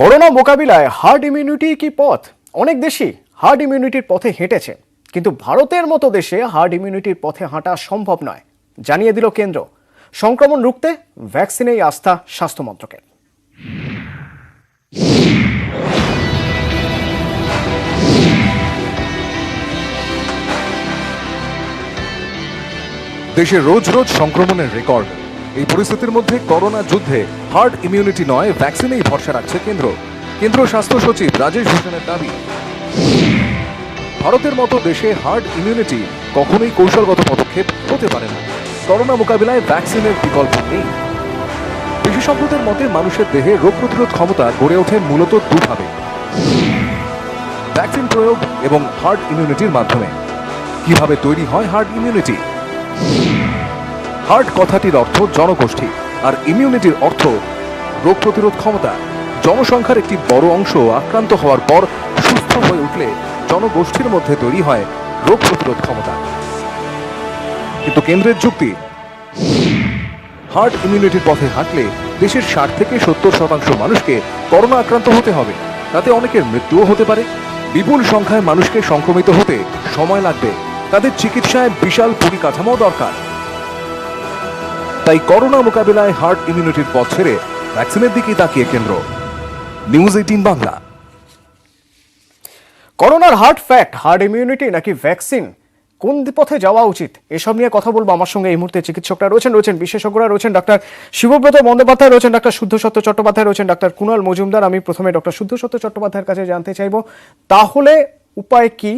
Corona মোকাবিলায় hard immunity কি পথ? অনেক দেশই হার্ড ইমিউনিটির পথে হেঁটেছে, কিন্তু ভারতের মতো দেশে হার্ড ইমিউনিটির পথে হাঁটা সম্ভব নয়, জানিয়ে দিল কেন্দ্র। সংক্রমণ রুখতে ভ্যাকসিনেই আস্থা স্বাস্থ্য মন্ত্রকের। দেশে রোজ রোজ সংক্রমণের রেকর্ড। এই পরিস্থিতির মধ্যে করোনা যুদ্ধে হার্ড ইমিউনিটি নয়, ভ্যাকসিনেই ভরসা রাখছে কেন্দ্র। কেন্দ্র স্বাস্থ্য সচিব রাজেশ ভূষণের দাবি, ভারতের মতো দেশে হার্ড ইমিউনিটি কখনোই কৌশলগত পদক্ষেপ হতে পারে না। করোনা মোকাবিলায় ভ্যাকসিনের বিকল্প নেই। বিশেষজ্ঞদের মতে মানুষের দেহে রোগ প্রতিরোধ ক্ষমতা গড়ে ওঠে মূলত দুভাবে, ভ্যাকসিন প্রয়োগ এবং হার্ড ইমিউনিটির মাধ্যমে। কিভাবে তৈরি হয় হার্ড ইমিউনিটি? হার্ড কথাটির অর্থ জনগোষ্ঠী, আর ইমিউনিটির অর্থ রোগ প্রতিরোধ ক্ষমতা। জনসংখ্যার একটি বড় অংশ আক্রান্ত হওয়ার পর সুস্থ হয়ে উঠলে জনগোষ্ঠীর মধ্যে তৈরি হয় রোগ প্রতিরোধ ক্ষমতা। কিন্তু কেন্দ্রের যুক্তি, হার্ড ইমিউনিটির পথে হাঁটলে দেশের 60 থেকে 70% মানুষকে করোনা আক্রান্ত হতে হবে। তাতে অনেকের মৃত্যুও হতে পারে। বিপুল সংখ্যায় মানুষকে সংক্রমিত হতে সময় লাগবে, তাদের চিকিৎসায় বিশাল পরিকাঠামো দরকার। তাই করোনা মোকাবিলায় হার্ড ইমিউনিটির পথ ছেড়ে ভ্যাকসিনের দিকেই তাকিয়ে কেন্দ্র। নিউজ 18 বাংলা। করোনার হার্ড ফ্যাক্ট, হার্ড ইমিউনিটি নাকি ভ্যাকসিন, কোন পথে যাওয়া উচিত, এসব নিয়ে কথা বলবো। আমার সঙ্গে এই মুহূর্তে চিকিৎসকরা রয়েছেন বিশেষজ্ঞরা রয়েছেন। ডাক্তার শিবব্রত বন্দ্যোপাধ্যায় রয়েছেন, ডাক্তার শুদ্ধসত্য চট্টোপাধ্যায় রয়েছেন, ডাক্তার কুণাল মজুমদার। আমি প্রথমে ডক্টর শুদ্ধসত্য চট্টোপাধ্যায়ের কাছে জানতে চাইবো, তাহলে উপায় কি,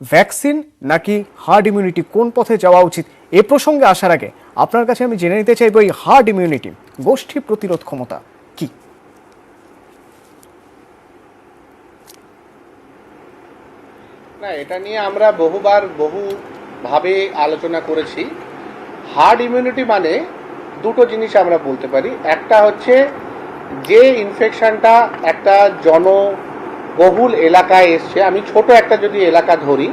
ভ্যাকসিন নাকি হার্ড ইমিউনিটি, কোন পথে যাওয়া উচিত? এ প্রসঙ্গে আসার আগে আপনার কাছে আমি জেনে নিতে চাইবো, এই হার্ড ইমিউনিটি, গোষ্ঠী প্রতিরোধ ক্ষমতা কি? না, এটা নিয়ে আমরা বহুভাবে আলোচনা করেছি। হার্ড ইমিউনিটি মানে দুটো জিনিস আমরা বলতে পারি। একটা হচ্ছে যে ইনফেকশনটা একটা জনবহুল এলাকায় এসছে, আমি ছোট একটা যদি এলাকা ধরি,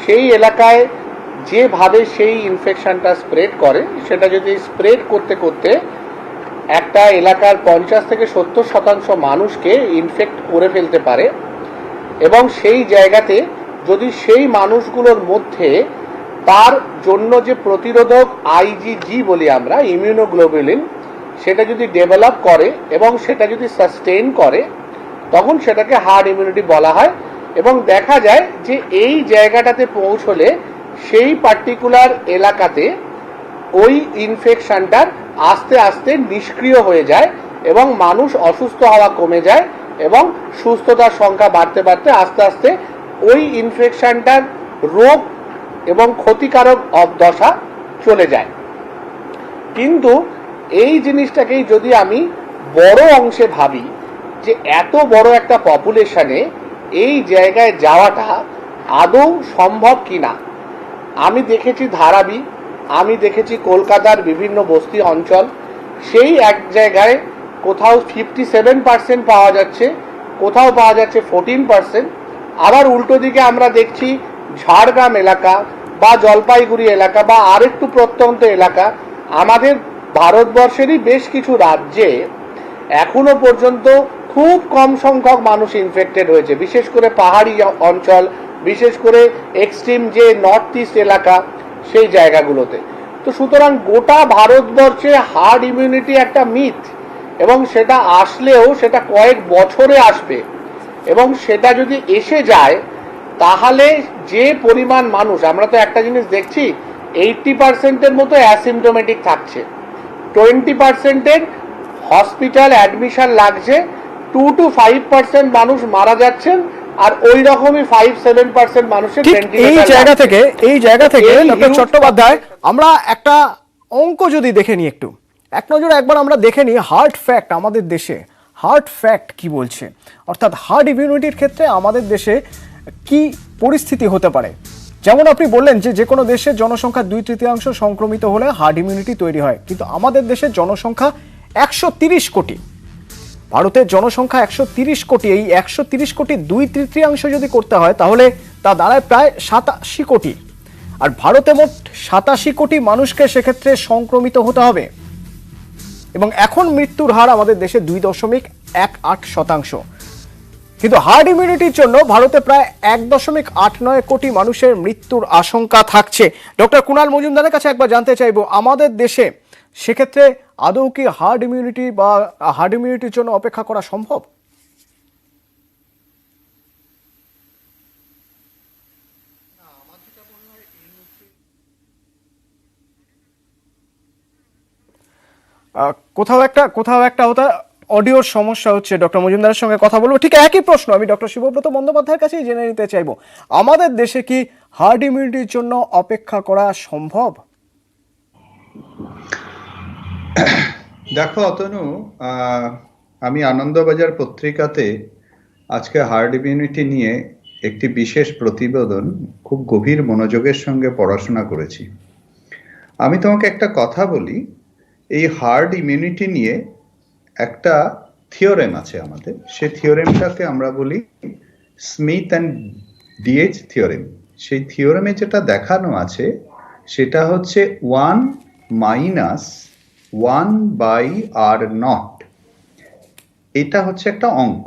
সেই এলাকায় যেভাবে সেই ইনফেকশনটা স্প্রেড করে, সেটা যদি স্প্রেড করতে করতে একটা এলাকার 50 থেকে 70% মানুষকে ইনফেক্ট করে ফেলতে পারে, এবং সেই জায়গাতে যদি সেই মানুষগুলোর মধ্যে তার জন্য যে প্রতিরোধক আইজিজি বলি আমরা, ইমিউনোগ্লোবুলিন, সেটা যদি ডেভেলপ করে এবং সেটা যদি সাস্টেইন করে, তখন সেটাকে হার্ড ইমিউনিটি বলা হয়। এবং দেখা যায় যে এই জায়গাটাতে পৌঁছলে সেই পার্টিকুলার এলাকাতে ওই ইনফেকশনটার আস্তে আস্তে নিষ্ক্রিয় হয়ে যায় এবং মানুষ অসুস্থ হওয়া কমে যায় এবং সুস্থতার সংখ্যা বাড়তে বাড়তে আস্তে আস্তে ওই ইনফেকশনটার রোগ এবং ক্ষতিকারক দশা চলে যায়। কিন্তু এই জিনিসটাকেই যদি আমি বড় অংশে ভাবি, যে এত বড় একটা পপুলেশনে এই জায়গায় যাওয়াটা আদৌ সম্ভব কিনা। আমি দেখেছি ধারাবি, আমি দেখেছি কলকাতার বিভিন্ন বস্তি অঞ্চল, সেই এক জায়গায় কোথাও 57% পাওয়া যাচ্ছে, কোথাও পাওয়া যাচ্ছে 14%। আবার উল্টো দিকে আমরা দেখছি ঝাড়গ্রাম এলাকা বা জলপাইগুড়ি এলাকা বা আরেকটু প্রত্যন্ত এলাকা, আমাদের ভারতবর্ষেরই বেশ কিছু রাজ্যে এখনো পর্যন্ত খুব কম সংখ্যক মানুষ ইনফেক্টেড হয়েছে, বিশেষ করে পাহাড়ি অঞ্চল, বিশেষ করে এক্সট্রিম যে নর্থ ইস্ট এলাকা, সেই জায়গাগুলোতে। তো সুতরাং গোটা ভারতবর্ষে হার্ড ইমিউনিটি একটা মিথ, এবং সেটা আসলেও সেটা কয়েক বছরে আসবে, এবং সেটা যদি এসে যায় তাহলে যে পরিমাণ মানুষ, আমরা তো একটা জিনিস দেখছি, 80%-এর মতো অ্যাসিমটোমেটিক থাকছে, 20%-এর হসপিটাল অ্যাডমিশন লাগছে, 2 to 5% মানুষ মারা যাচ্ছেন, আর ওই রকমই 5-7% মানুষের এই জায়গা থেকে ডক্টর চট্টোপাধ্যায়, আমরা একটা অঙ্ক যদি দেখে নিই, এক নজরে একবার আমরা দেখে নিই হার্ড ফ্যাক্ট আমাদের দেশে, হার্ড ফ্যাক্ট কি বলছে, অর্থাৎ হার্ড ইমিউনিটির ক্ষেত্রে আমাদের দেশে কি পরিস্থিতি হতে পারে। যেমন আপনি বললেন যে কোনো দেশের জনসংখ্যা 2/3 সংক্রমিত হলে হার্ড ইমিউনিটি তৈরি হয়, কিন্তু আমাদের দেশের জনসংখ্যা 130 কোটি, ভারতের জনসংখ্যা 130 কোটি। এই 130 কোটি 2/3 যদি করতে হয় তাহলে তা দাঁড়ায় প্রায় 87 কোটি, আর ভারতে মোট 87 কোটি মানুষকে সেক্ষেত্রে সংক্রমিত হতে হবে। এবং এখন মৃত্যুর হার আমাদের দেশে 2.1 0.18%। কিন্তু হার্ড ইমিউনিটির জন্য ভারতে প্রায় 1.89 কোটি মানুষের মৃত্যুর আশঙ্কা থাকছে। ডক্টর কুণাল মজুমদারের কাছে একবার জানতে চাইবো, আমাদের দেশে সেক্ষেত্রে আদৌ কি হার্ড ইমিউনিটির জন্য অপেক্ষা করা সম্ভব? কোথাও একটা অডিওর সমস্যা হচ্ছে। ডক্টর মজুমদারের সঙ্গে কথা বলবো। ঠিক একই প্রশ্ন আমি ডক্টর শিবব্রত বন্দ্যোপাধ্যায়ের কাছেই জেনে নিতে চাইবো, আমাদের দেশে কি হার্ড ইমিউনিটির জন্য অপেক্ষা করা সম্ভব? দেখো অতনু, আমি আনন্দবাজার পত্রিকাতে আজকে হার্ড ইমিউনিটি নিয়ে একটি বিশেষ প্রতিবেদন খুব গভীর মনোযোগের সঙ্গে পড়াশোনা করেছি। আমি তোমাকে একটা কথা বলি, এই হার্ড ইমিউনিটি নিয়ে একটা থিওরেম আছে আমাদের। সেই থিওরেমটাকে আমরা বলি স্মিথ অ্যান্ড ডিএইচ থিওরেম। সেই থিওরেমে যেটা দেখানো আছে সেটা হচ্ছে 1 - 1/R0। এটা হচ্ছে একটা অঙ্ক।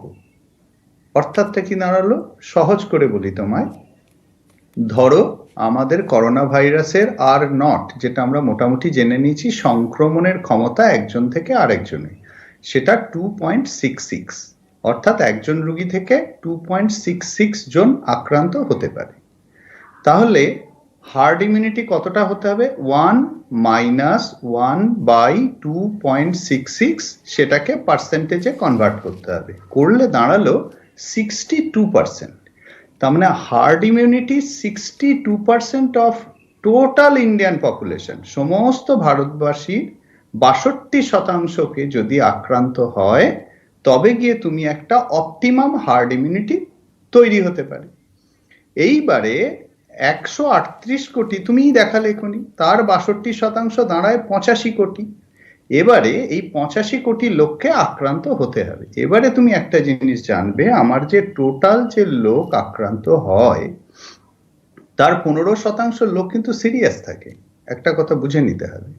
অর্থাৎটা কি দাঁড়ালো? সহজ করে বলি তোমায়, ধরো আমাদের করোনা ভাইরাসের R0, যেটা আমরা মোটামুটি জেনে নিয়েছি সংক্রমণের ক্ষমতা একজন থেকে আরেকজনে, সেটা 2.66। অর্থাৎ একজন রোগী থেকে 2.66 জন আক্রান্ত হতে পারে। তাহলে হার্ড ইমিউনিটি কতটা হতে হবে? 1 - 1/2.66, সেটাকে পার্সেন্টেজে কনভার্ট করতে হবে। করলে দাঁড়ালো 62%। তার মানে hard immunity 62% of total Indian population, সমস্ত ভারতবাসীর 62%কে যদি আক্রান্ত হয়, তবে গিয়ে তুমি একটা অপটিমাম হার্ড ইমিউনিটি তৈরি হতে পারে। এইবারে 138 কোটি তুমিই দেখালে এখনই, তার 62% দাঁড়ায় 85 কোটি। এবারে এই 85 কোটি লোককে আক্রান্ত হতে হবে। এবারে তুমি একটা জিনিস জানবে, আমার যে টোটাল যে লোক আক্রান্ত হয় তার 15% লোক কিন্তু সিরিয়াস থাকে। একটা কথা বুঝে নিতে হবে।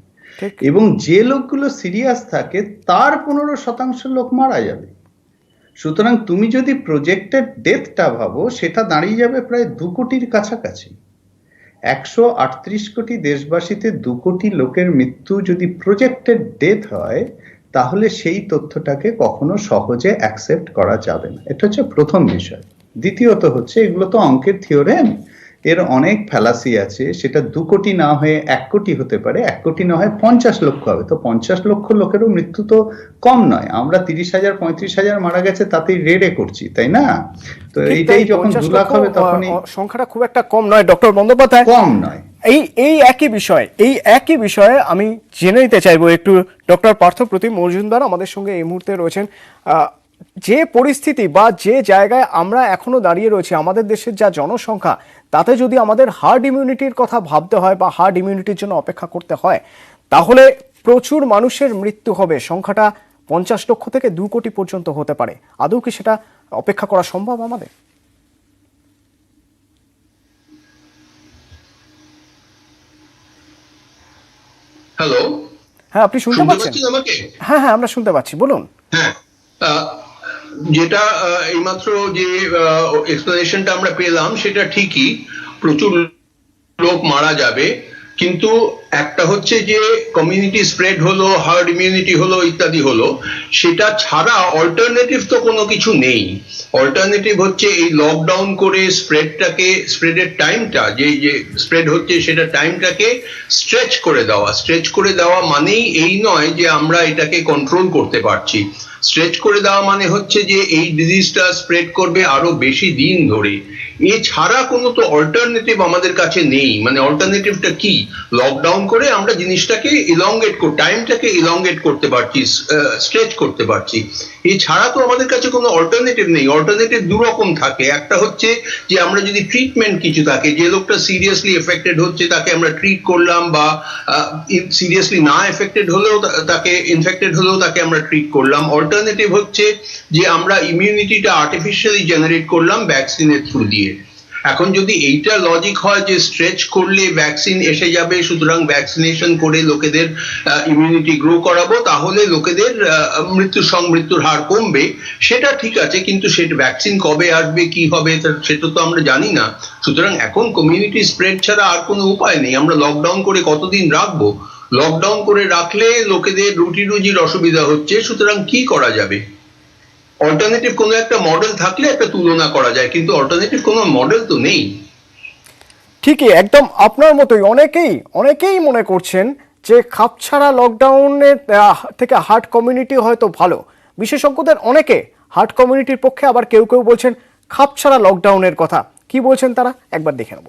এবং যে লোকগুলো সিরিয়াস থাকে তার 15% লোক মারা যাবে। সুতরাং তুমি যদি প্রজেক্টেড ডেথটা ভাবো, সেটা দাঁড়িয়ে যাবে প্রায় 2 কোটির কাছাকাছি। 138 কোটি দেশবাসীতে 2 কোটি লোকের মৃত্যু যদি প্রজেক্টেড ডেথ হয়, তাহলে সেই তথ্যটাকে কখনো সহজে অ্যাকসেপ্ট করা যাবে না। এটা হচ্ছে প্রথম বিষয়। দ্বিতীয়ত হচ্ছে, এগুলো তো অঙ্কের থিওরেম, এর অনেক ফ্যালাসি আছে। সেটা 2 কোটি না হয়ে 1 কোটি হতে পারে, 1 কোটি না হয় 50 লক্ষ হবে। তো 50 লক্ষ লোকেরও মৃত্যু তো কম নয়। আমরা 30,000 35,000 মারা গেছে তাতেই রেডে করছি, তাই না? তো এইটাই যখন 2 লাখ হবে তখনই সংখ্যাটা খুব একটা কম নয়। ডক্টর বন্দ্যোপাধ্যায়, কম নয়। এই একই বিষয়ে আমি জেনে নিতে চাইবো একটু, ডক্টর পার্থপ্রতিম মজুমদার আমাদের সঙ্গে এই মুহূর্তে রয়েছেন। যে পরিস্থিতি বা যে জায়গায় আমরা এখনো দাঁড়িয়ে রয়েছি, আমাদের দেশের যা জনসংখ্যা, তাতে যদি আমাদের হার্ড ইমিউনিটির কথা ভাবতে হয় বা হার্ড ইমিউনিটির জন্য অপেক্ষা করতে হয়, তাহলে প্রচুর মানুষের মৃত্যু হবে। সংখ্যাটা 50 লক্ষ থেকে 2 কোটি পর্যন্ত হতে পারে। আদৌ কি সেটা অপেক্ষা করা সম্ভব আমাদের? হ্যালো, হ্যাঁ, আপনি শুনতে পাচ্ছেন? হ্যাঁ, আমরা শুনতে পাচ্ছি, বলুন। হ্যাঁ, যেটা এইমাত্র যে এক্সপ্লেনেশনটা আমরা পেলাম সেটা ঠিকই, প্রচুর লোক মারা যাবে। কিন্তু একটা হচ্ছে যে কমিউনিটি স্প্রেড হলো, হার্ড ইমিউনিটি হলো, ইত্যাদি হলো, সেটা ছাড়া অল্টারনেটিভ তো কোনো কিছু নেই। অল্টারনেটিভ হচ্ছে এই লকডাউন করে স্প্রেডের টাইমটা, যে স্প্রেড হচ্ছে সেটা টাইমটাকে স্ট্রেচ করে দেওয়া মানেই এই নয় যে আমরা এটাকে কন্ট্রোল করতে পারছি। স্ট্রেচ করে দেওয়া মানে হচ্ছে যে এই ডিজিজটা স্প্রেড করবে আরো বেশি দিন ধরে। এছাড়া কোনো তো অল্টারনেটিভ আমাদের কাছে নেই। মানে অল্টারনেটিভটা কি? লকডাউন করে আমরা জিনিসটাকে টাইমটাকে ইলংগেট করতে পারছি, স্ট্রেচ করতে পারছি। এছাড়া তো আমাদের কাছে কোনো অল্টারনেটিভ নেই। অল্টারনেটিভ 2 রকম থাকে। একটা হচ্ছে যে আমরা যদি ট্রিটমেন্ট কিছু থাকে, যে লোকটা সিরিয়াসলি এফেক্টেড হচ্ছে তাকে আমরা ট্রিট করলাম, বা সিরিয়াসলি না ইনফেক্টেড হলেও তাকে আমরা ট্রিট করলাম। অল্টারনেটিভ হচ্ছে যে আমরা ইমিউনিটিটা আর্টিফিশিয়ালি জেনারেট করলাম ভ্যাকসিনের থ্রু দিয়ে। এখন যদি এইটা লজিক হয় যে স্ট্রেচ করলে ভ্যাকসিন এসে যাবে, সুতরাং ভ্যাকসিনেশন করে লোকেদের ইমিউনিটি গ্রো করাবো, তাহলে লোকেদের মৃত্যুর হার কমবে, সেটা ঠিক আছে। কিন্তু সেটা ভ্যাকসিন কবে আসবে, কি হবে, সেটা তো আমরা জানি না। সুতরাং এখন কমিউনিটি স্প্রেড ছাড়া আর কোনো উপায় নেই। আমরা লকডাউন করে কতদিন রাখবো? লকডাউন করে রাখলে লোকেদের রুটি রুজির অসুবিধা হচ্ছে, সুতরাং কি করা যাবে? অল্টারনেটিভ কোনো একটা মডেল থাকলে একটা তুলনা করা যায়, কিন্তু অল্টারনেটিভ কোনো মডেল তো নেই। ঠিকই, একদম আপনার মতোই অনেকেই মনে করছেন যে খাপছাড়া লকডাউনের থেকে হার্ড কমিউনিটি হয়তো ভালো। বিশেষজ্ঞদের অনেকে হার্ড কমিউনিটির পক্ষে, আবার কেউ কেউ বলছেন খাপছাড়া লকডাউনের কথা। কি বলছেন তারা একবার দেখে নেব।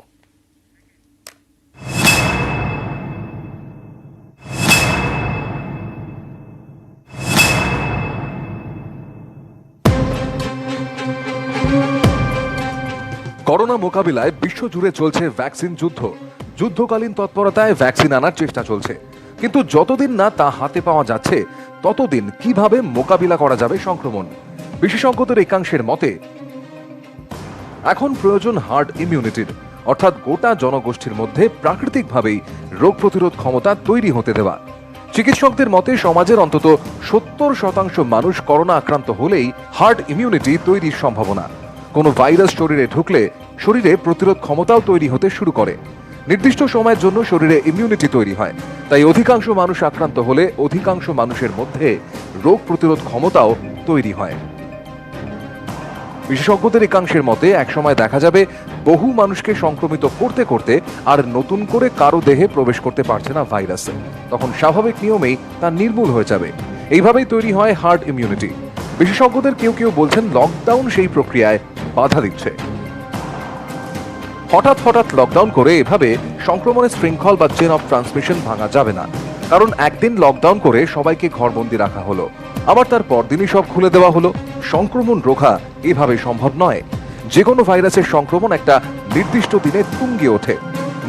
করোনা মোকাবিলায় বিশ্বজুড়ে চলছে ভ্যাকসিন যুদ্ধকালীন তৎপরতায় ভ্যাকসিন আনার চেষ্টা চলছে, কিন্তু যতদিন না তা হাতে পাওয়া যাচ্ছে ততদিন কিভাবে মোকাবিলা করা যাবে সংক্রমণ? বিশেষজ্ঞদের একাংশের মতে এখন প্রয়োজন হার্ড ইমিউনিটির, অর্থাৎ গোটা জনগোষ্ঠীর মধ্যে প্রাকৃতিকভাবেই রোগ প্রতিরোধ ক্ষমতা তৈরি হতে দেওয়া। চিকিৎসকদের মতে সমাজের অন্তত 70% মানুষ করোনা আক্রান্ত হলেই হার্ড ইমিউনিটি তৈরির সম্ভাবনা। কোনো ভাইরাস শরীরে ঢুকলে শরীরে প্রতিরোধ ক্ষমতাও তৈরি হতে শুরু করে। নির্দিষ্ট সময়ের জন্য শরীরে ইমিউনিটি তৈরি হয়, তাই অধিকাংশ মানুষ আক্রান্ত হলে অধিকাংশ মানুষের মধ্যে রোগ প্রতিরোধ ক্ষমতাও তৈরি হয়। বিশেষজ্ঞদের একাংশের মতে একসময় দেখা যাবে বহু মানুষকে সংক্রমিত করতে করতে আর নতুন করে কারো দেহে প্রবেশ করতে পারছে না ভাইরাস, তখন স্বাভাবিক নিয়মেই তা নির্মূল হয়ে যাবে। এইভাবেই তৈরি হয় হার্ড ইমিউনিটি। বিশেষজ্ঞদের কেউ কেউ বলছেন লকডাউন সেই প্রক্রিয়ায় বাধা দিচ্ছে। হঠাৎ লকডাউন করে এভাবে সংক্রমণের শৃঙ্খল বা চেন অফ ট্রান্সমিশন ভাঙা যাবে না, কারণ একদিন লকডাউন করে সবাইকে ঘরবন্দি রাখা হলো, আবার তার পরদিনই সব খুলে দেওয়া হলো। সংক্রমণ রোখা এভাবে সম্ভব নয়। যে কোনো ভাইরাসের সংক্রমণ একটা নির্দিষ্ট দিনে তুঙ্গে ওঠে,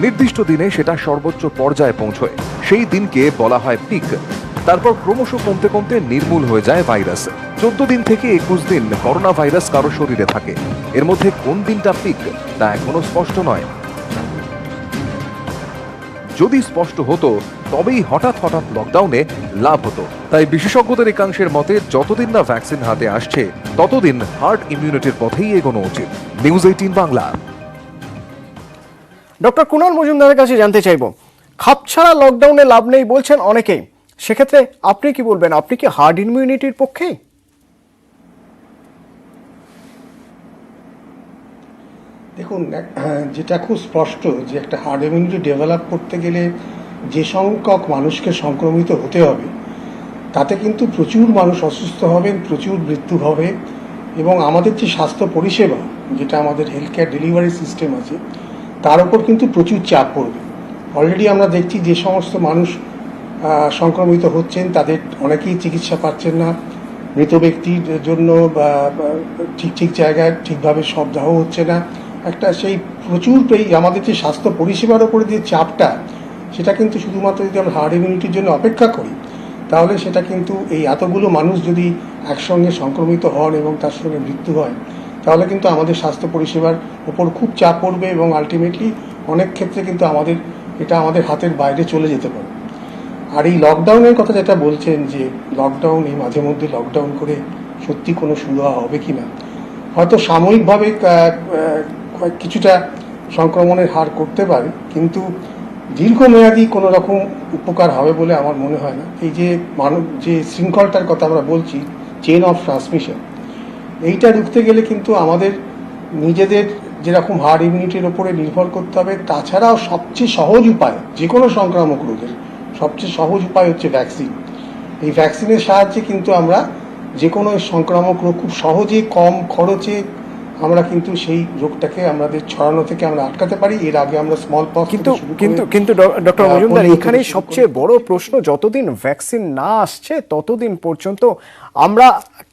নির্দিষ্ট দিনে সেটা সর্বোচ্চ পর্যায়ে পৌঁছয়, সেই দিনকে বলা হয় পিক। তারপর ক্রমশ কমতে কমতে নির্মূল হয়ে যায় ভাইরাস। 14 দিন থেকে 21 দিন করোনা ভাইরাস কারো শরীরে থাকে। এর মধ্যে কোন দিনটা পিক তা এখনো স্পষ্ট নয়। যদি স্পষ্ট হতো তবেই হঠাৎ লকডাউনে লাভ হতো। তাই বিশেষজ্ঞদের একাংশের মতে যতদিন না ভ্যাকসিন হাতে আসছে ততদিন হার্ড ইমিউনিটির পথেই এগোনো উচিত। নিউজ 18 বাংলা। ডক্টর কুণাল মজুমদারের কাছে জানতে চাইব, খাপছাড়া লকডাউনে লাভ নেই বলছেন অনেকেই, সেক্ষেত্রে আপনি কি বলবেন? আপনি কি হার্ড ইমিউনিটির পক্ষে? দেখুন, যেটা খুব স্পষ্ট যে একটা হার্ড ইমিউনিটি ডেভেলপ করতে গেলে যে সংখ্যক মানুষকে সংক্রমিত হতে হবে তাতে কিন্তু প্রচুর মানুষ অসুস্থ হবেন, প্রচুর মৃত্যু হবে, এবং আমাদের যে স্বাস্থ্য পরিষেবা, যেটা আমাদের হেলথ কেয়ার ডেলিভারি সিস্টেম আছে, তার উপর কিন্তু প্রচুর চাপ পড়বে। অলরেডি আমরা দেখছি যে সমস্ত মানুষ সংক্রমিত হচ্ছেন তাদের অনেকেই চিকিৎসা পাচ্ছেন না, মৃত ব্যক্তির জন্য ঠিক জায়গায় ঠিকভাবে সবদাহ হচ্ছে না। একটা সেই প্রচুর আমাদের যে স্বাস্থ্য পরিষেবার ওপরে যে চাপটা, সেটা কিন্তু শুধুমাত্র যদি আমরা হার্ড ইমিউনিটির জন্য অপেক্ষা করি তাহলে সেটা কিন্তু এই এতগুলো মানুষ যদি একসঙ্গে সংক্রমিত হন এবং তার সঙ্গে মৃত্যু হয় তাহলে কিন্তু আমাদের স্বাস্থ্য পরিষেবার ওপর খুব চাপ পড়বে, এবং আলটিমেটলি অনেক ক্ষেত্রে কিন্তু এটা আমাদের হাতের বাইরে চলে যেতে পারে। আর এই লকডাউনের কথা যেটা বলছেন, যে লকডাউন, এই মাঝে মধ্যে লকডাউন করে সত্যি কোনো সুরাহা হবে কিনা, হয়তো সাময়িকভাবে কিছুটা সংক্রমণের হার করতে পারে, কিন্তু দীর্ঘমেয়াদী কোনো রকম উপকার হবে বলে আমার মনে হয় না। এই যে যে শৃঙ্খলটার কথা আমরা বলছি, চেন অফ ট্রান্সমিশন, এইটা রুখতে গেলে কিন্তু আমাদের নিজেদের যেরকম হার্ড ইমিউনিটির ওপরে নির্ভর করতে হবে, তাছাড়াও সবচেয়ে সহজ উপায় যে কোনো সংক্রামক রোগের সবচেয়ে সহজ উপায় হচ্ছে ভ্যাকসিন। এই ভ্যাকসিনের সাহায্যে কিন্তু আমরা যে কোনো সংক্রামক রোগ খুব সহজে, কম খরচে আমরা কিন্তু সেই রোগটাকে আমাদের ছড়ানো থেকে আমরা আটকাতে পারি। এর আগে আমরা স্মল পক্স কিন্তু ডক্টর মজুমদার, এখানেই সবচেয়ে বড় প্রশ্ন, যতদিন ভ্যাকসিন না আসছে ততদিন পর্যন্ত আমরা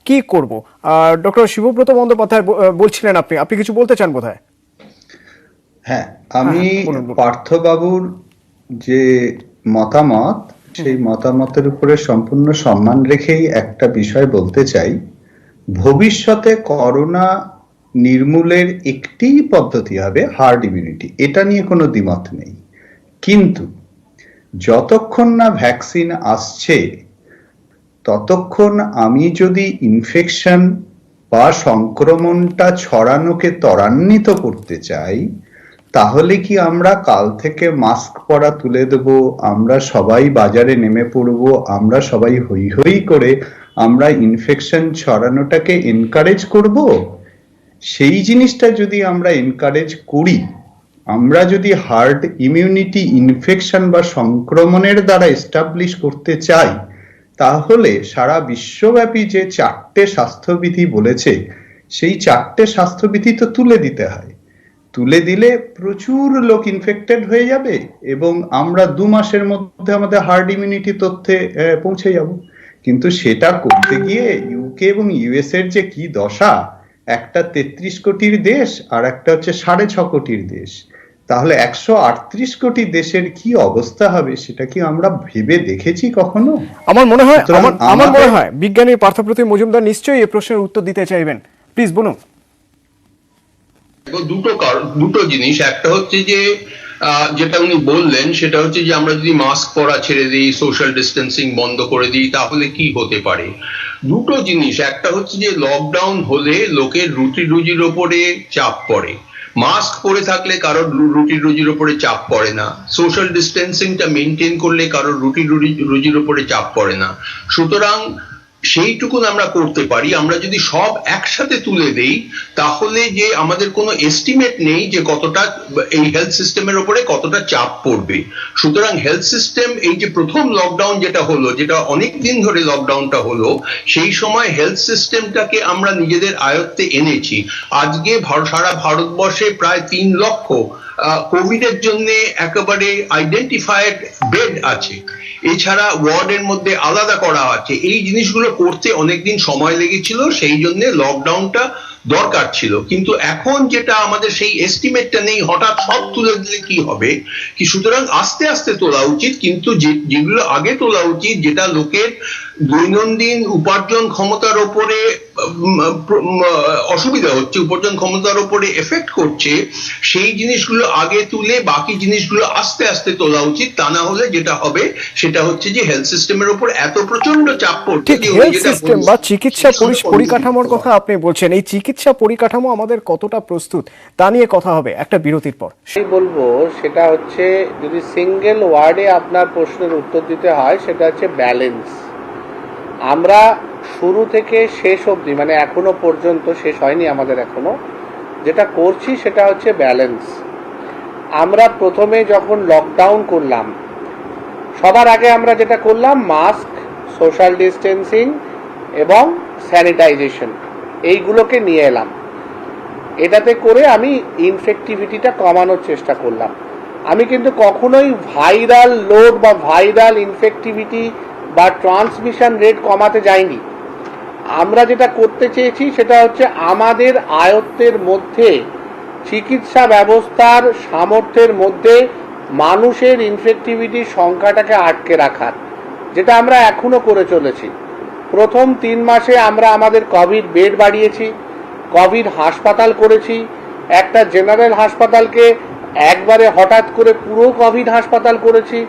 কি করব? ডক্টর শিবব্রত বন্দ্যোপাধ্যায় বলছিলেন, আপনি কিছু বলতে চান বোধহয়? হ্যাঁ, আমি পার্থবাবুর যে মতামত, সেই মতামতের উপরে সম্পূর্ণ সম্মান রেখেই একটা বিষয় বলতে চাই। ভবিষ্যতে করোনা নির্মূলের একটিই পদ্ধতি হবে হার্ড ইমিউনিটি, এটা নিয়ে কোনো দ্বিমত নেই। কিন্তু যতক্ষণ না ভ্যাকসিন আসছে ততক্ষণ আমি যদি ইনফেকশন বা সংক্রমণটা ছড়ানোকে ত্বরান্বিত করতে চাই, তাহলে কি আমরা কাল থেকে মাস্ক পরা তুলে দেব, আমরা সবাই বাজারে নেমে পড়ব, আমরা সবাই হই হই করে আমরা ইনফেকশন ছড়ানোটাকে এনকারেজ করব? সেই জিনিসটা যদি আমরা এনকারেজ করি, আমরা যদি হার্ড ইমিউনিটি ইনফেকশন বা সংক্রমণের দ্বারা এস্টাবলিশ করতে চাই, তাহলে সারা বিশ্বব্যাপী যে 4টে স্বাস্থ্যবিধি বলেছে সেই 4টে স্বাস্থ্যবিধি তো তুলে দিতে হয়। তুলে দিলে প্রচুর লোক ইনফেক্টেড হয়ে যাবে এবং আমরা 2 মাসের মধ্যে আমাদের হার্ড ইমিউনিটি তথ্যে পৌঁছে যাব। কিন্তু সেটা করতে গিয়ে ইউকে এবং ইউএস এর যে কি দশা, একটা 33 কোটির দেশ আর একটা হচ্ছে 6.5 কোটির দেশ, তাহলে 138 কোটি দেশের কি অবস্থা হবে সেটা কি আমরা ভেবে দেখেছি কখনো? আমার মনে হয় সুতরাং আমার মনে হয় বিজ্ঞানী পার্থপ্রতিম মজুমদার নিশ্চয়ই এই প্রশ্নের উত্তর দিতে চাইবেন। প্লিজ বলুন। দুটো জিনিস, একটা হচ্ছে যে যেটা উনি বললেন সেটা হচ্ছে যে আমরা যদি মাস্ক পরা ছেড়ে দিই, সোশ্যাল ডিস্টেন্সিং বন্ধ করে দিই, তাহলে কি হতে পারে। দুটো জিনিস, একটা হচ্ছে যে লকডাউন হলে লোকের রুটি রুজির ওপরে চাপ পড়ে, মাস্ক পরে থাকলে কারোর রুটি রুজির ওপরে চাপ পড়ে না, সোশ্যাল ডিস্টেন্সিংটা মেনটেন করলে কারোর রুটি রুজির ওপরে চাপ পড়ে না। সুতরাং সেইটুকুন আমরা করতে পারি। আমরা যদি সব একসাথে তুলে দেই তাহলে যে আমাদের কোনো এস্টিমেট নেই যে কতটা এই হেলথ সিস্টেমের উপরে কতটা চাপ পড়বে। সুতরাং হেলথ সিস্টেম, এই যে প্রথম লকডাউন যেটা হলো, যেটা অনেক দিন ধরে লকডাউনটা হলো, সেই সময় হেলথ সিস্টেমটাকে আমরা নিজেদের আয়ত্তে এনেছি। আজকে সারা ভারতবর্ষে প্রায় 3 লক্ষ কোভিডের জন্য একেবারে আইডেন্টিফাইড বেড আছে, এছাড়া ওয়ার্ডের মধ্যে আলাদা করা আছে। এই জিনিসগুলো করতে অনেকদিন সময় লেগেছিল, সেই জন্য লকডাউনটা দরকার ছিল। কিন্তু এখন যেটা আমাদের সেই এস্টিমেটটা নেই, হঠাৎ সব তুলে দিলে কি হবে কি, সুতরাং আস্তে আস্তে তোলা উচিত। কিন্তু যেগুলো আগে তোলা উচিত, যেটা লোকের দৈনন্দিন উপার্জন ক্ষমতার উপরে অসুবিধা হচ্ছে, উপার্জন ক্ষমতার উপরে এফেক্ট করছে, সেই জিনিসগুলো আগে তুলে বাকি জিনিসগুলো আস্তে আস্তে তোলা উচিত। তা না হলে যেটা হবে সেটা হচ্ছে যে হেলথ সিস্টেমের উপর এত প্রচন্ড চাপ পড়ছে। ঠিক হেলথ সিস্টেম বা চিকিৎসা পরিকাঠামোর কথা আপনি বলছেন, এই চিকিৎসা পরিকাঠামো আমাদের কতটা প্রস্তুত তা নিয়ে কথা হবে একটা বিরতির পর। আমি বলবো সেটা হচ্ছে, যদি সিঙ্গেল ওয়ার্ডে আপনার প্রশ্নের উত্তর দিতে হয়, সেটা হচ্ছে ব্যালেন্স। আমরা শুরু থেকে শেষ অবধি, মানে এখনো পর্যন্ত শেষ হয়নি আমাদের এখনো, যেটা করছি সেটা হচ্ছে ব্যালেন্স। আমরা প্রথমে যখন লকডাউন করলাম, সবার আগে আমরা যেটা করলাম, মাস্ক, সোশ্যাল ডিস্টেন্সিং এবং স্যানিটাইজেশন, এইগুলোকে নিয়ে এলাম। এটাতে করে আমি ইনফেক্টিভিটিটা কমানোর চেষ্টা করলাম। আমি কিন্তু কখনোই ভাইরাল লোড বা ভাইরাল ইনফেক্টিভিটি বা ট্রান্সমিশন রেট কমাতে যাইনি। আমরা যেটা করতে চেয়েছি সেটা হচ্ছে আমাদের আয়ত্তের মধ্যে, চিকিৎসা ব্যবস্থার সামর্থ্যের মধ্যে মানুষের ইনফেক্টিভিটির সংখ্যাটাকে আটকে রাখার, যেটা আমরা এখনো করে চলেছি। প্রথম 3 মাসে আমরা আমাদের কোভিড বেড বাড়িয়েছি, কোভিড হাসপাতাল করেছি, একটা জেনারেল হাসপাতালকে একবারে হঠাৎ করে পুরো কোভিড হাসপাতাল করেছি।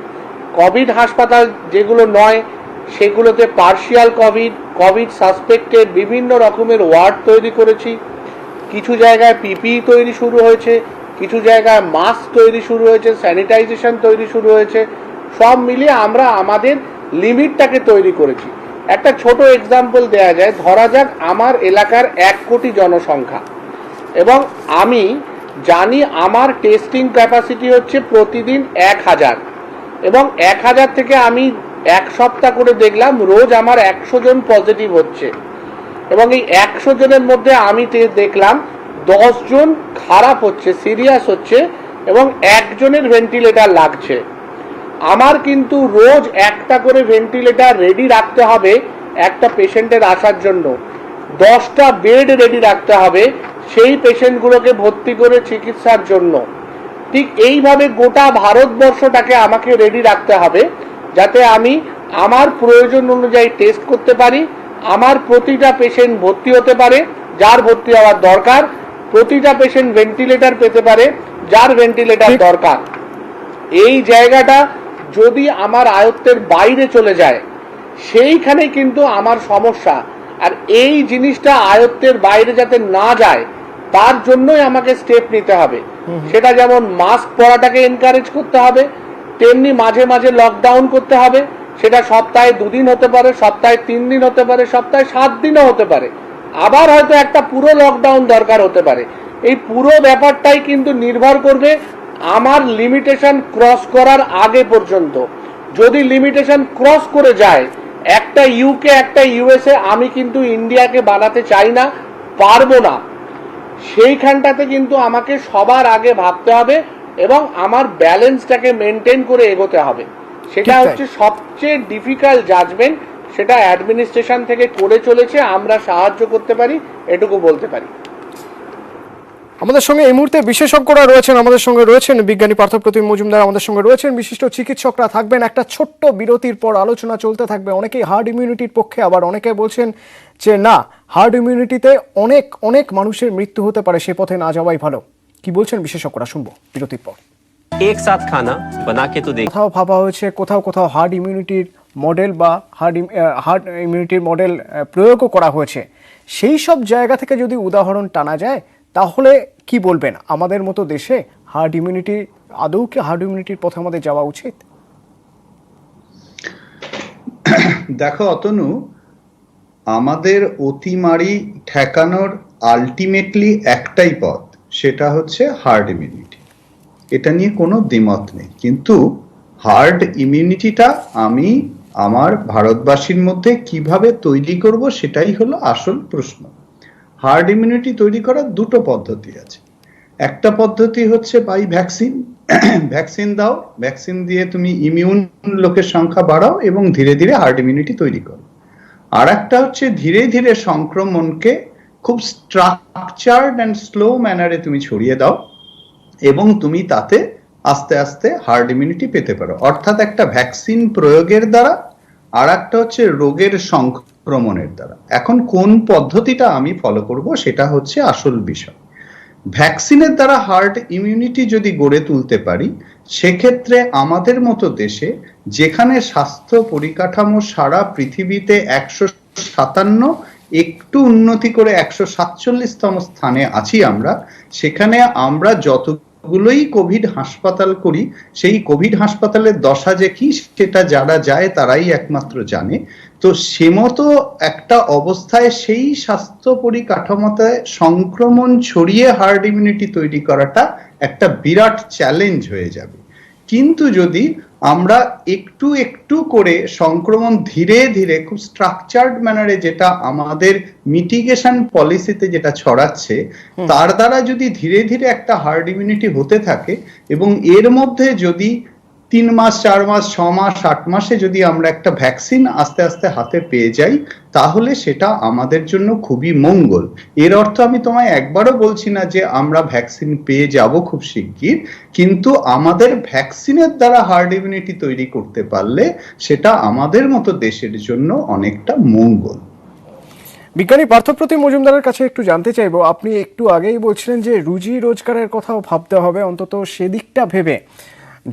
কোভিড হাসপাতাল যেগুলো নয় সেগুলোতে পার্শিয়াল কোভিড, কোভিড সাসপেক্টেড বিভিন্ন রকমের ওয়ার্ড তৈরি করেছি। কিছু জায়গায় পিপিই তৈরি শুরু হয়েছে, কিছু জায়গায় মাস্ক তৈরি শুরু হয়েছে, স্যানিটাইজেশন তৈরি শুরু হয়েছে। সব মিলিয়ে আমরা আমাদের লিমিটটাকে তৈরি করেছি। একটা ছোট এক্সাম্পল দেয়া যায়, ধরা যাক আমার এলাকার 1 কোটি জনসংখ্যা এবং আমি জানি আমার টেস্টিং ক্যাপাসিটি হচ্ছে প্রতিদিন 1000, এবং 1000 থেকে আমি 1 সপ্তাহ করে দেখলাম রোজ আমার 100 জন পজিটিভ হচ্ছে, এবং এই 100 জনের মধ্যে আমি দেখলাম 10 জন খারাপ হচ্ছে, সিরিয়াস হচ্ছে, এবং 1 জনের ভেন্টিলেটর লাগছে। আমার কিন্তু রোজ একটা করে ভেন্টিলেটর রেডি রাখতে হবে একটা পেশেন্টের আসার জন্য, 10টা বেড রেডি রাখতে হবে সেই পেশেন্টগুলোকে ভর্তি করে চিকিৎসার জন্য। ঠিক এইভাবে গোটা ভারতবর্ষটাকে আমাকে রেডি রাখতে হবে, যাতে আমি আমার প্রয়োজন অনুযায়ী টেস্ট করতে পারি, আমার প্রতিটা পেশেন্ট ভর্তি হতে পারে যার ভর্তি হওয়ার দরকার, প্রতিটা পেশেন্ট ভেন্টিলেটর পেতে পারে, যার ভেন্টিলেটর ঠিক। দরকার। এই জায়গাটা যদি আমার আয়ত্তের বাইরে চলে যায়, সেইখানে কিন্তু আমার সমস্যা। আর এই জিনিসটা আয়ত্তের বাইরে যাতে না যায়, তার জন্যই আমাকে স্টেপ নিতে হবে। সেটা যেমন মাস্ক পরাটাকে এনকারেজ করতে হবে, তেমনি মাঝে মাঝে লকডাউন করতে হবে। সেটা সপ্তাহে 2 দিন হতে পারে, সপ্তাহে 3 দিন হতে পারে, সপ্তাহে 7 দিনও হতে পারে। আবার হয়তো একটা পুরো লকডাউন দরকার হতে পারে। এই পুরো ব্যাপারটাই কিন্তু নির্ভর করবে আমার লিমিটেশন ক্রস করার আগে পর্যন্ত। যদি লিমিটেশন ক্রস করে যায়, একটা ইউকে একটা ইউএসএ আমি কিন্তু ইন্ডিয়াকে বানাতে চাই না, পারবো না। সেইখানটাতে কিন্তু আমাকে সবার আগে ভাবতে হবে এবং আমার ব্যালেন্সটাকে মেনটেন করে এগোতে হবে। সেটা ঠিক তাই। হচ্ছে সবচেয়ে ডিফিকাল্ট জাজমেন্ট। সেটা অ্যাডমিনিস্ট্রেশন থেকে করে চলেছে, আমরা সাহায্য করতে পারি, এটুকু বলতে পারি। আমাদের সঙ্গে এই মুহূর্তে বিশেষজ্ঞরা রয়েছেন, আমাদের সঙ্গে রয়েছেন বিজ্ঞানী পার্থপ্রতিম মজুমদার, আমাদের সঙ্গে রয়েছেন বিশিষ্ট চিকিৎসকরা থাকবেন। একটা ছোট্ট বিরতির পর আলোচনা চলতে থাকবে। অনেকেই হার্ড ইমিউনিটির পক্ষে, আবার অনেকে বলছেন যে না, হার্ড ইমিউনিটিতে অনেক অনেক মানুষের মৃত্যু হতে পারে, সে পথে না যাওয়াই ভালো। কি বলছেন বিশেষজ্ঞরা, শুনবো বিরতির পর। एक साथ खाना बना के तो देख। কোথাও ভাবা হয়েছে, কোথাও কোথাও হার্ড ইমিউনিটির মডেল বা হার্ড ইমিউনিটির মডেল প্রয়োগও করা হয়েছে। সেই সব জায়গা থেকে যদি উদাহরণ টানা যায়, তাহলে কি বলবেন, আমাদের মতো দেশে হার্ড ইমিউনিটি, আদৌ কি হার্ড ইমিউনিটির পথে আমাদের যাওয়া উচিত? দেখো অতনু, আমাদের অতিমারি ঠেকানোর আলটিমেটলি একটাই পথ, সেটা হচ্ছে হার্ড ইমিউনিটি। এটা নিয়ে কোনো দ্বিমত নেই। কিন্তু হার্ড ইমিউনিটিটা আমি আমার ভারতবাসীর মধ্যে কিভাবে তৈরি করব, সেটাই হলো আসল প্রশ্ন। হার্ড ইমিউনিটি তৈরি করার দুটো পদ্ধতি আছে। একটা পদ্ধতি হচ্ছে বাই ভ্যাকসিন। ভ্যাকসিন দাও, ভ্যাকসিন দিয়ে তুমি ইমিউন লোকের সংখ্যা বাড়াও এবং ধীরে ধীরে হার্ড ইমিউনিটি তৈরি করো। আর একটা হচ্ছে ধীরে ধীরে সংক্রমণকে খুব স্ট্রাকচার্ড অ্যান্ড স্লো ম্যানারে তুমি ছড়িয়ে দাও এবং তুমি তাতে আস্তে আস্তে হার্ড ইমিউনিটি পেতে পারো। অর্থাৎ একটা ভ্যাকসিন প্রয়োগের দ্বারা, আর একটা হচ্ছে রোগের সংক্রমণের দ্বারা। এখন কোন পদ্ধতিটা আমি ফলো করব, সেটা হচ্ছে আসল বিষয়। ভ্যাকসিনের দ্বারা হার্ড ইমিউনিটি যদি গড়ে তুলতে পারি, সেক্ষেত্রে আমাদের মতো দেশে, যেখানে স্বাস্থ্য পরিকাঠামো সারা পৃথিবীতে 157, একটু উন্নতি করে 147তম স্থানে আছি আমরা, সেখানে আমরা যতগুলোই কোভিড হাসপাতাল করি, সেই কোভিড হাসপাতালের দশা যে কি, সেটা যারা যায় তারাই একমাত্র জানে। তো সে মতো একটা অবস্থায় সেই স্বাস্থ্য পরিকাঠামোতে সংক্রমণ ছড়িয়ে হার্ড ইমিউনিটি তৈরি করাটা একটা বিরাট চ্যালেঞ্জ হয়ে যাবে। কিন্তু যদি আমরা একটু একটু করে সংক্রমণ ধীরে ধীরে খুব স্ট্রাকচার্ড ম্যানারে, যেটা আমাদের মিটিগেশন পলিসিতে যেটা ছড়াচ্ছে, তার দ্বারা যদি ধীরে ধীরে একটা হার্ড ইমিউনিটি হতে থাকে এবং এর মধ্যে যদি 3 মাস, 4 মাস, 6 মাস, 8 মাসে যদি আমরা একটা ভ্যাকসিন আস্তে আস্তে হাতে পেয়ে যাই, তাহলে সেটা আমাদের জন্য খুবই মঙ্গল। এর অর্থ আমি তোমায় একবারও বলছি না যে আমরা ভ্যাকসিন পেয়ে যাব খুব শিগগির, কিন্তু আমাদের ভ্যাকসিনের দ্বারা হার্ড ইমিউনিটি তৈরি করতে পারলে সেটা আমাদের মতো দেশের জন্য অনেকটা মঙ্গল। বিজ্ঞানী পার্থপ্রতিম মজুমদারের কাছে একটু জানতে চাইবো, আপনি একটু আগেই বলছিলেন যে রুজি রোজগারের কথাও ভাবতে হবে, অন্তত সেদিকটা ভেবে,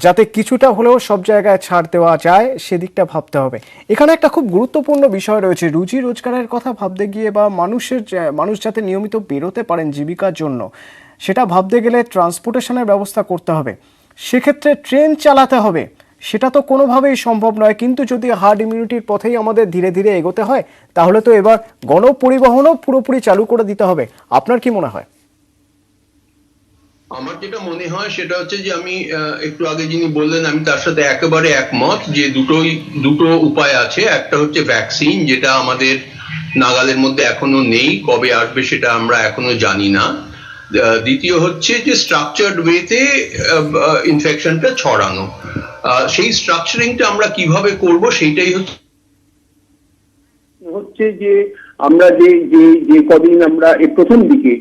যাতে কিছুটা হলেও সব জায়গায় ছাড় দেওয়া যায়, সেদিকটা ভাবতে হবে। এখানে একটা খুব গুরুত্বপূর্ণ বিষয় রয়েছে, রুজি রোজগারের কথা ভাবতে গিয়ে বা মানুষ যাতে নিয়মিত বেরোতে পারেন জীবিকার জন্য, সেটা ভাবতে গেলে ট্রান্সপোর্টেশনের ব্যবস্থা করতে হবে। সেক্ষেত্রে ট্রেন চালাতে হবে, সেটা তো কোনোভাবেই সম্ভব নয়। কিন্তু যদি হার্ড ইমিউনিটির পথেই আমাদের ধীরে ধীরে এগোতে হয়, তাহলে তো এবার গণপরিবহনও পুরোপুরি চালু করে দিতে হবে। আপনার কি মনে হয়? আমার যেটা মনে হয় সেটা হচ্ছে যে, আমি একটু আগে যিনি বললেন, আমি তার সাথে একেবারে একমত যে দুটো উপায় আছে। একটা হচ্ছে ভ্যাকসিন, যেটা আমাদের নাগালের মধ্যে এখনো নেই, কবে আসবে সেটা আমরা এখনো জানি না। দ্বিতীয় হচ্ছে যে স্ট্রাকচার্ড ওয়েতে ইনফেকশনটা ছড়ানো। সেই স্ট্রাকচারিংটা আমরা কিভাবে করব, সেইটাই হচ্ছে যে আমরা যে যে যে কদিন আমরা এই প্রথম দিকে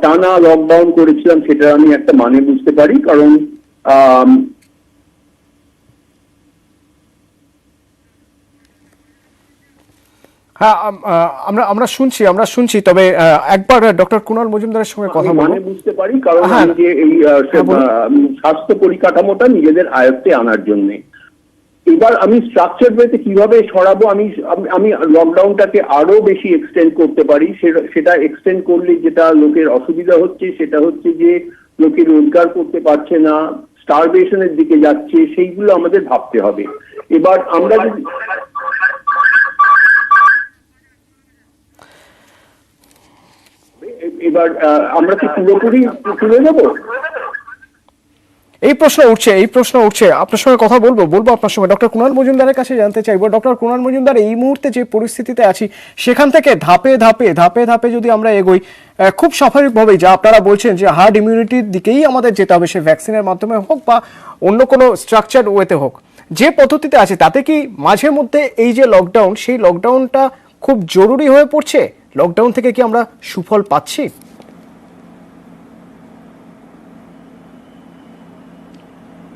টানা লকডাউন করেছিলাম, সেটা আমি একটা মানে বুঝতে পারি। কারণ হ্যাঁ, আমরা শুনছি তবে একবার ডক্টর কুণাল মজুমদারের সঙ্গে কথা আমি বলবো। বুঝতে পারি, কারণ হ্যাঁ, আমি যে এই বলুন। স্বাস্থ্য পরিকাঠামোটা নিজেদের আয়ত্তে আনার জন্য এবার আমি স্ট্রাকচার ওয়েতে কিভাবে সরাবো, আমি লকডাউনটাকে আরো বেশি এক্সটেন্ড করতে পারি। সেটা এক্সটেন্ড করলে যেটা লোকের অসুবিধা হচ্ছে সেটা হচ্ছে যে লোকে রোজগার করতে পারছে না, স্টারভেশনের দিকে যাচ্ছে, সেইগুলো আমাদের ভাবতে হবে। এবার আমরা যদি আমরা কি পুরোপুরি তুলে নেবো? এই প্রশ্ন উঠছে আপনার সঙ্গে কথা বলবো আপনার সঙ্গে। ডক্টর কুণাল মজুমদারের কাছে জানতে চাইবো, ডক্টর কুণাল মজুমদার, এই মুহূর্তে যে পরিস্থিতিতে আছি সেখান থেকে ধাপে ধাপে যদি আমরা এগোই, খুব স্বাভাবিকভাবেই যা আপনারা বলছেন যে হার্ড ইমিউনিটির দিকেই আমাদের যেতে হবে, সে ভ্যাকসিনের মাধ্যমে হোক বা অন্য কোনো স্ট্রাকচার ওয়েতে হোক, যে পদ্ধতিতে আছে তাতে কি মাঝে মধ্যে এই যে লকডাউন, সেই লকডাউনটা খুব জরুরি হয়ে পড়ছে? লকডাউন থেকে কি আমরা সুফল পাচ্ছি?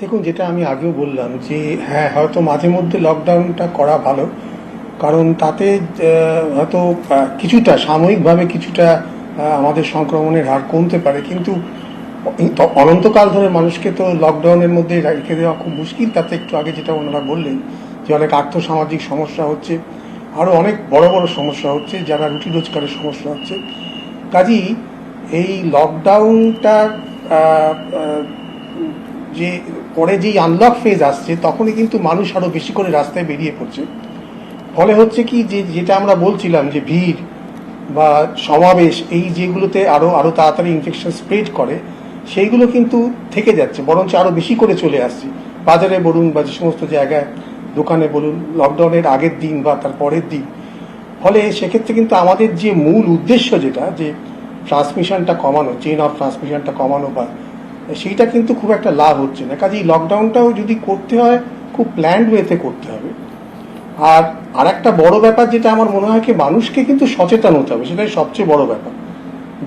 দেখুন, যেটা আমি আগেও বললাম যে হ্যাঁ, হয়তো মাঝে মধ্যে লকডাউনটা করা ভালো, কারণ তাতে হয়তো কিছুটা সাময়িকভাবে কিছুটা আমাদের সংক্রমণের হার কমতে পারে, কিন্তু অনন্তকাল ধরে মানুষকে তো লকডাউনের মধ্যে রেখে দেওয়া খুব মুশকিল। তাতে একটু আগে যেটা ওনারা বললেন যে অনেক আর্থসামাজিক সমস্যা হচ্ছে, আরও অনেক বড় বড় সমস্যা হচ্ছে, যারা রুটি রোজগারের সমস্যা হচ্ছে। কাজেই এই লকডাউনটার যে পরে যেই আনলক ফেজ আসছে তখনই কিন্তু মানুষ আরো বেশি করে রাস্তায় বেরিয়ে পড়ছে। ফলে হচ্ছে কি, যে যেটা আমরা বলছিলাম যে ভিড় বা সমাবেশ, এই যেগুলোতে আরো তাড়াতাড়ি ইনফেকশন স্প্রেড করে, সেইগুলো কিন্তু থেকে যাচ্ছে, বরঞ্চ আরো বেশি করে চলে আসছে। বাজারে বলুন বা যে সমস্ত জায়গায় দোকানে বলুন, লকডাউনের আগের দিন বা তার পরের দিন। ফলে সেক্ষেত্রে কিন্তু আমাদের যে মূল উদ্দেশ্য, যেটা যে ট্রান্সমিশনটা কমানো, চেইন অফ ট্রান্সমিশনটা কমানো, বা সেইটা কিন্তু খুব একটা লাভ হচ্ছে না। কাজেই লকডাউনটাও যদি করতে হয় খুব প্ল্যান্ড ওয়েতে করতে হবে। আর একটা বড় ব্যাপার যেটা আমার মনে হয় কি, মানুষকে কিন্তু সচেতন হতে হবে, সেটাই সবচেয়ে বড় ব্যাপার।